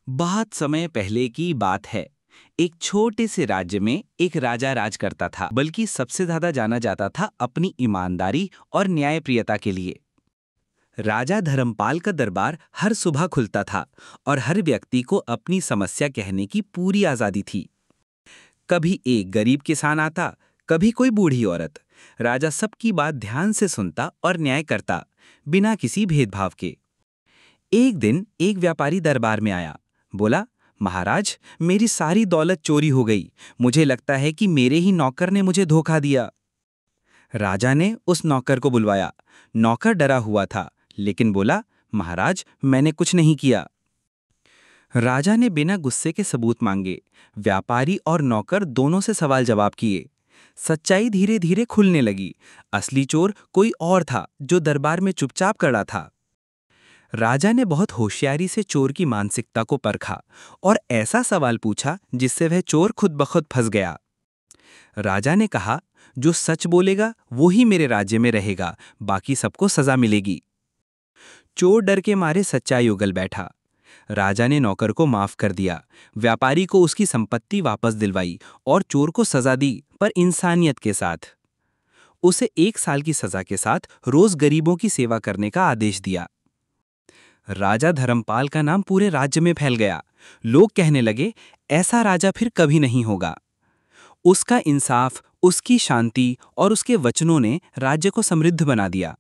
बहुत समय पहले की बात है। एक छोटे से राज्य में एक राजा राज करता था, बल्कि सबसे ज्यादा जाना जाता था अपनी ईमानदारी और न्यायप्रियता के लिए। राजा धर्मपाल का दरबार हर सुबह खुलता था और हर व्यक्ति को अपनी समस्या कहने की पूरी आजादी थी। कभी एक गरीब किसान आता, कभी कोई बूढ़ी औरत। राजा सबकी बात ध्यान से सुनता और न्याय करता, बिना किसी भेदभाव के। एक दिन एक व्यापारी दरबार में आया। बोला, महाराज, मेरी सारी दौलत चोरी हो गई। मुझे लगता है कि मेरे ही नौकर ने मुझे धोखा दिया। राजा ने उस नौकर को बुलवाया। नौकर डरा हुआ था, लेकिन बोला, महाराज, मैंने कुछ नहीं किया। राजा ने बिना गुस्से के सबूत मांगे। व्यापारी और नौकर दोनों से सवाल जवाब किए। सच्चाई धीरे धीरे खुलने लगी। असली चोर कोई और था, जो दरबार में चुपचाप खड़ा था। राजा ने बहुत होशियारी से चोर की मानसिकता को परखा और ऐसा सवाल पूछा जिससे वह चोर खुद ब खुद फंस गया। राजा ने कहा, जो सच बोलेगा वो ही मेरे राज्य में रहेगा, बाकी सबको सजा मिलेगी। चोर डर के मारे सच्चाई उगल बैठा। राजा ने नौकर को माफ कर दिया, व्यापारी को उसकी संपत्ति वापस दिलवाई और चोर को सजा दी, पर इंसानियत के साथ। उसे 1 साल की सजा के साथ रोज गरीबों की सेवा करने का आदेश दिया। राजा धर्मपाल का नाम पूरे राज्य में फैल गया। लोग कहने लगे, ऐसा राजा फिर कभी नहीं होगा। उसका इंसाफ, उसकी शांति और उसके वचनों ने राज्य को समृद्ध बना दिया।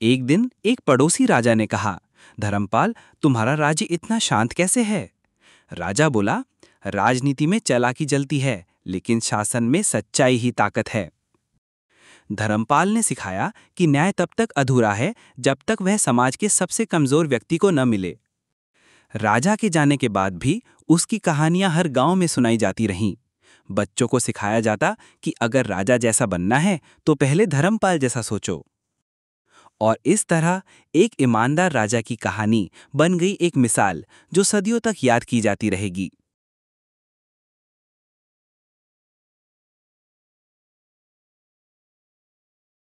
एक दिन एक पड़ोसी राजा ने कहा, धर्मपाल, तुम्हारा राज्य इतना शांत कैसे है? राजा बोला, राजनीति में चालाकी जलती है, लेकिन शासन में सच्चाई ही ताकत है। धर्मपाल ने सिखाया कि न्याय तब तक अधूरा है जब तक वह समाज के सबसे कमजोर व्यक्ति को न मिले। राजा के जाने के बाद भी उसकी कहानियां हर गांव में सुनाई जाती रहीं। बच्चों को सिखाया जाता कि अगर राजा जैसा बनना है तो पहले धर्मपाल जैसा सोचो। और इस तरह एक ईमानदार राजा की कहानी बन गई एक मिसाल, जो सदियों तक याद की जाती रहेगी।